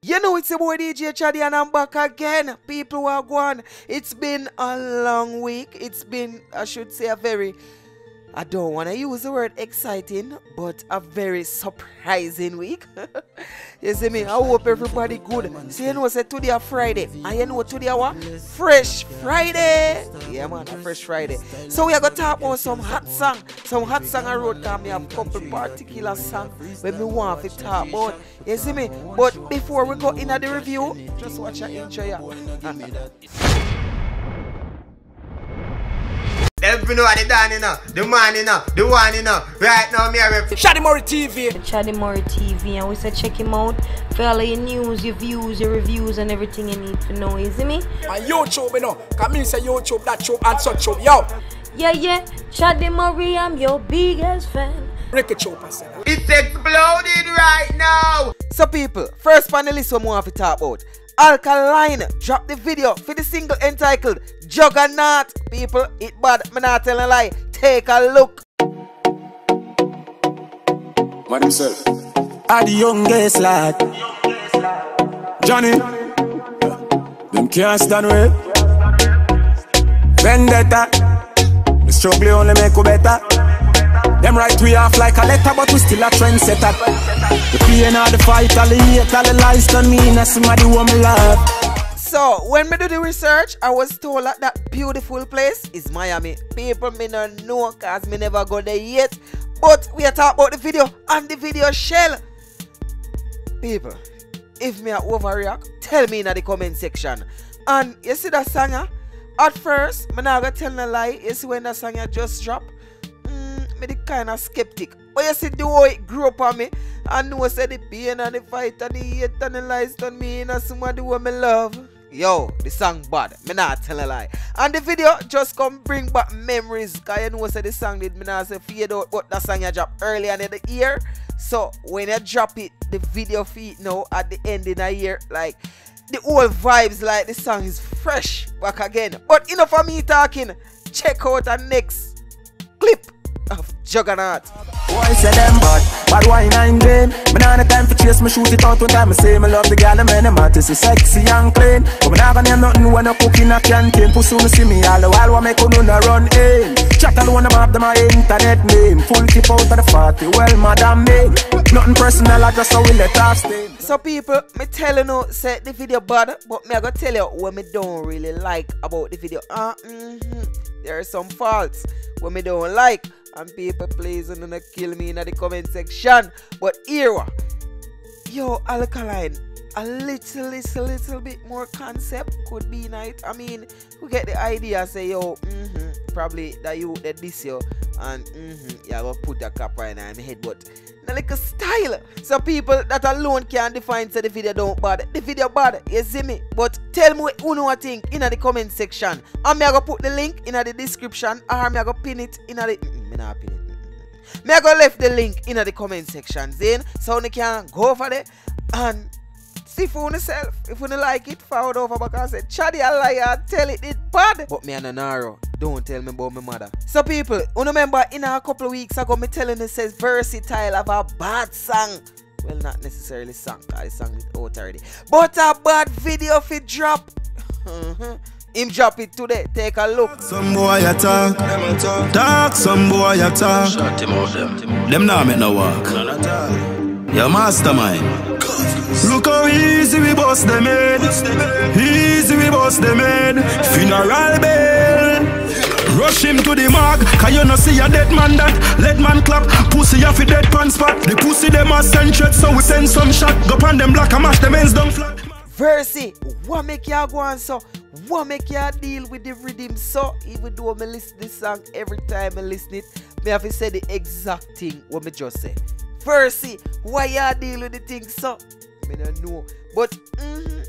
You know it's your boy DJ Chaddy and I'm back again. People who are gone. It's been a long week. It's been, I should say, a very, I don't want to use the word exciting, but a very surprising week. You see me? I hope everybody good. So you know, say today a Friday. And you know today what? Fresh Friday. Yeah man, a Fresh Friday. So we are going to talk about some hot song. Some hot song I wrote down. I have a couple particular songs when we want to talk about. You see me? But before we go into the review, just watch and enjoy it. Every know what they done, you know, the man, you know, the one, you know. Right now, me are Chaddy Murma TV. Chaddy Murma TV, and we say check him out for all your news, your views, your reviews, and everything you need to know. You see me? And YouTube, you know, come in say YouTube, that chop and such chop, yo. Yeah, Chaddy Murma, I'm your biggest fan. Break it chop, I said. It's exploding right now. So people, first panelist we want to talk about. Alkaline dropped the video for the single entitled Juggernaut. People, it bad, me not telling a lie. Take a look. Man himself. Are the youngest lad. Johnny. Them can't stand with. Vendetta. The struggle only make you better. Them right we off like a letter, but we still a trendsetter. The pain of the fight, all the hate, all the lies done me, and somebody who me love. So, when me do the research, I was told that beautiful place is Miami. People me not know cause me never go there yet. But we are talking about the video and the video shell. People, if me a overreact, tell me in the comment section. And you see that song, at first, me not gonna tell no lie. You see when that song just drop, me the kind of skeptic. But you see the way it grew up on me, I know say the pain and the fight and the hate and the lies done me and somebody who me love. Yo, the song bad, me not tell a lie. And the video just come bring back memories. Cause you know say the song did me not say fade out, but that song you drop earlier in the year. So when you drop it, the video feed now at the end of the year, like the old vibes, like the song is fresh back again. But enough of me talking. Check out the next clip of Juggernaut. Why say them but why nine them? Me nah no time for chase, me shoot it out one time. Me say me love the girl, and them heart is sexy and clean. But me nah gonna name nothing when I cook in a canteen. Pussy me see me all the while, what make you no run in? Chat alone about them my internet name. Full keep out of the party, well madam me. Nothing personal, I just so we let off stay. So people, me tell you no, say the video bad, but me I gonna tell you what me don't really like about the video. There are some faults what me don't like. And people please don't kill me in the comment section. But here, yo, Alkaline, a little bit more concept could be nice. I mean, we get the idea, say yo, probably that you that this yo, and yeah, go put a cap right now in my head, but not like a style. So people that alone can define say the video don't bad. The video bad, you see me? But tell me what you know what think in the comment section. And me I go put the link in the description, or me I go pin it in the me I go left the link in the comment section then, so you can go over there and see for yourself. If you don't like it, forward over because I said Chaddy a liar, tell it bad. But me and a narrow, don't tell me about my mother. So people, you remember in a couple of weeks ago me telling you says Versatile have a bad song. Well, not necessarily song, because the song is out already. But a bad video if it drop. Him drop it today, take a look. Some boy attack, talk, some boy attack. Shut him out them nah make no walk. Your mastermind. Look how easy we bust them head. Easy we bust them head. Funeral bell. Rush him to the mark. Can you not see a dead man that? Let man clap. Pussy off a dead pan spot. The pussy them a send threat, so we send some shot. Go pan them black and mash them ends down flat. Versi, what make ya go on so? What make ya deal with the rhythm so? Even though I listen this song every time I listen it, me have to say the exact thing what me just say. Versi, why ya deal with the thing so? Me don't know. But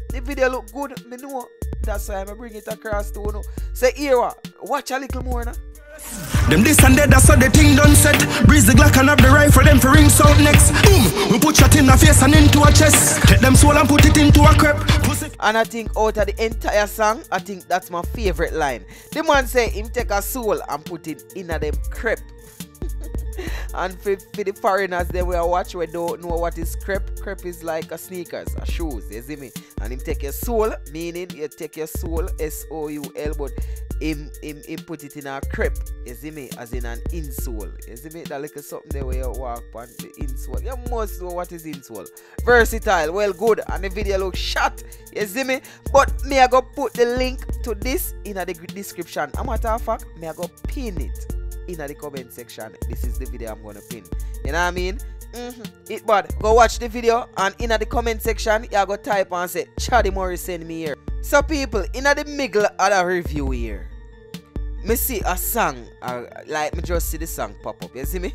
the video look good, me know. That's why I bring it across to you know. Say here, watch a little more now. Them this and that, that's how the thing done set. Breeze the Glock and have the rifle, them for rings out next. Boom, we put shot in a face and into a chest. Take them soul and put it into a crepe. And I think out of the entire song, I think that's my favorite line. The man say him take a soul and put it in a them crepe. And for the foreigners, they will watch we don't know what is crepe. Crepe is like a sneakers, a shoes, you see me? And him take your soul, meaning you take your soul, S-O-U-L, but him put it in a crepe, you see me? As in an insole, you see me? That little something there where you walk on the insole. You must know what is insole. Versatile, well good, and the video looks shot, you see me? But me I go put the link to this in the description. A matter of fact, me I go pin it in the comment section. This is the video I'm gonna pin. You know what I mean? It bad. Go watch the video, and in the comment section, you go type and say Chaddy Murray send me here. So people, in the middle of the review here, me see a song, like me just see the song pop up. You see me?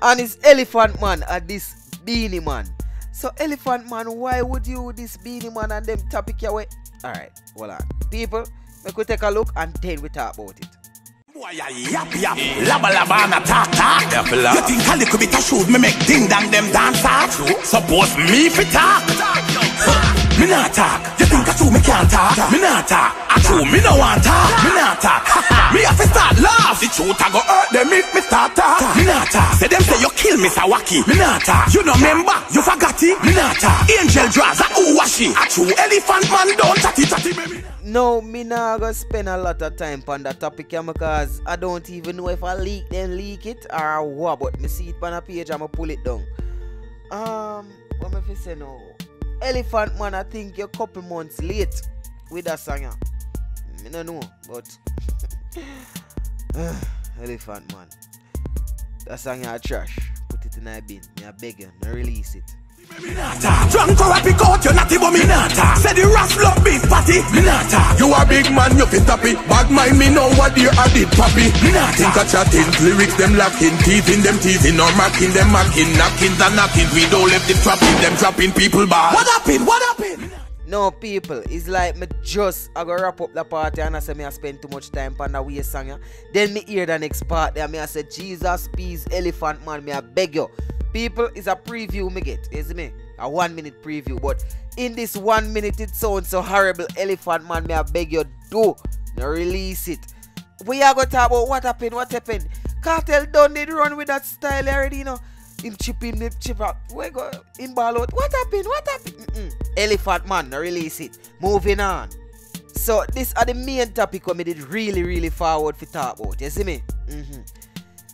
And it's Elephant Man and this Beenie Man. So Elephant Man, why would you this Beenie Man and them topic your way? Alright, hold on. People, we could take a look and then we talk about it. Boy, yap, laba laba na ta ta. You think a little bit of shoot me make ding dang them dance off? Suppose me fi talk. Me not talk. You think a true me can't talk? Me not talk. A true me no want talk. Me not talk. Me have to start laugh. The truth I go hurt them if me start talk. Me not talk. Say them say you kill me Sawaki. Me not talk. You no remember? You forgot it. Me not talk. Angel draws a who washi. A true elephant man don't chatty baby. No, me not gonna spend a lot of time on that topic because I don't even know if I leak it or what, but me see it on a page and I pull it down. What me fi say now? Elephant Man, I think you're a couple months late with that song. Me no know, but Elephant Man, that song is trash. Put it in a bin. Me I beg you, no release it. Drunk or a pick out, you're not even me nata. Say the rap love big party, me nata. You a big man, you fit happy. Bad mind me know what you are did papi. Me nata. Think a chatting, lyrics them lacking, teasing them teasing, or macking them macking, knockings and knocking. We don't let them trapping, them trapping people bad. What happened? What happened? No people, it's like me just I go wrap up the party and I say me I spend too much time on the way song. Then me hear the next part there, me I say Jesus peace Elephant Man, me I beg you. People, it's a preview me get, is me? A 1 minute preview, but in this 1 minute it sounds so horrible. Elephant Man, me I beg you do no release it. We are gonna talk about what happened. Cartel done did run with that style already, you know. Him chip out. We go in ball out. What happened? Elephant Man, no release it. Moving on. So this are the main topic we did really forward for talk about. You see me?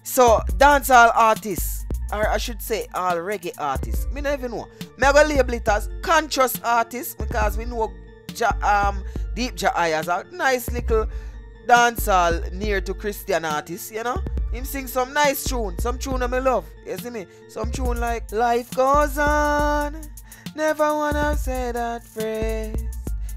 So dancehall artists, or I should say all reggae artists, me don't even know. Me I go label it as conscious artists because we know Deep Jahi as a nice little dancehall near to Christian artists, you know. Him sing some nice tune, some tune I me love, you see me? Some tune like life goes on, never wanna say that phrase.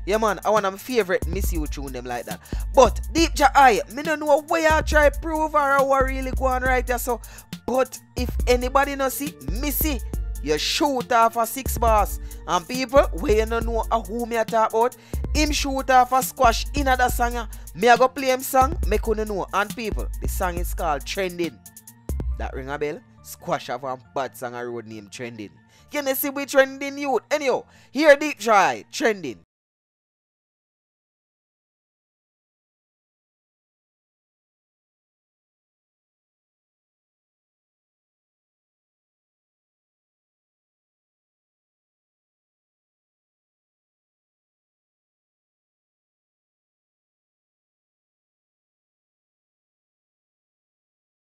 Yeah man, I want my favorite Miss You tune them like that. But Deep Jahi, me don't know where I try prove or what really go on right there. So, but if anybody no see, me see, you shoot off a 6 bars. And people, where you don't know who me I talk about, him shoot off a squash in that song. Me I go play him song, me couldn't know. And people, the song is called Trending. That ring a bell? Squash off a bad song a road name Trending. Can you see we trending youth? Anyhow, here Deep Jahi, Trending.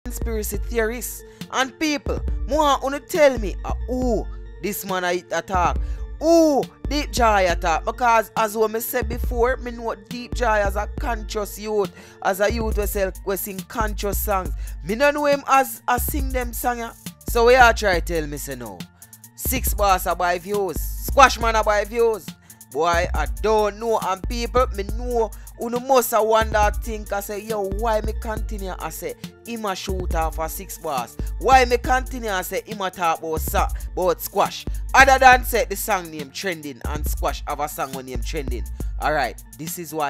Conspiracy theorists and people more wanna tell me who this man attack, who Deep Jahi attack, because as what me said before, me know Deep Jahi as a conscious youth, as a youth we sing conscious songs. Me don't know him as a sing them songs. So we are try tell me say no 6 bars are buy views, squash man are buy views. Boy, I don't know, and people, me know, you must wonder, think, I say, yo, why me continue, I say, him a shoot off for 6 bars. Why me continue, I say, him a talk about squash. Other than say, the song name Trending, and squash have a song name Trending. Alright, this is why.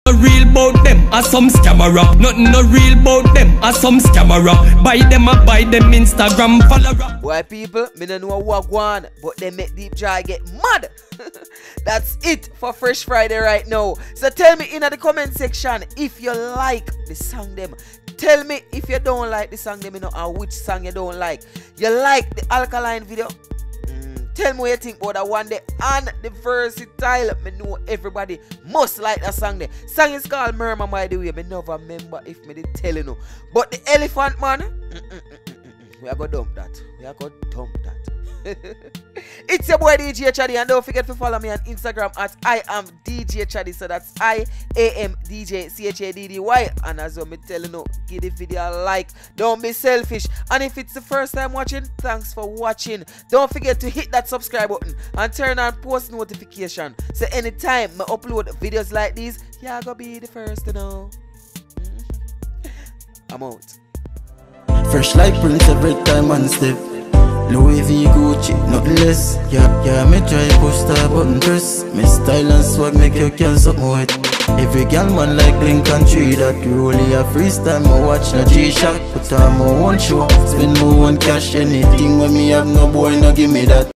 No real bout them, are some scammer. Nothing no real bout them, are some scammer. Buy them Instagram follower. Why people, me don't know what one, but they make Deep Jahi get mad. That's it for Fresh Friday right now. So tell me in the comment section if you like the song them. Tell me if you don't like the song them, you know, and which song you don't like. You like the Alkaline video? Tell me what you think about that one day. And the Versatile, me know everybody must like that song there. Song is called Murma, by the way. Me never remember if me did tell you no. But the Elephant Man, we are gonna dump that. We are gonna dump that. It's your boy DJ Chaddy, and don't forget to follow me on Instagram at I am DJ Chaddy. So that's IAMDJCHADDY. And as well, me tell you no, give the video a like. Don't be selfish. And if it's the first time watching, thanks for watching. Don't forget to hit that subscribe button and turn on post notification. So anytime I upload videos like these, you're gonna be the first to know. I'm out. Fresh like Prince every time on step. Louis V Gucci, nothing less. Yeah, me try push that button press. Me style and swag make you can something wet. Every girl man like Lincoln Tree. That really a freestyle, me watch no G-Shock. Put on my own show, spend my own cash. Anything when me have, no boy no give me that.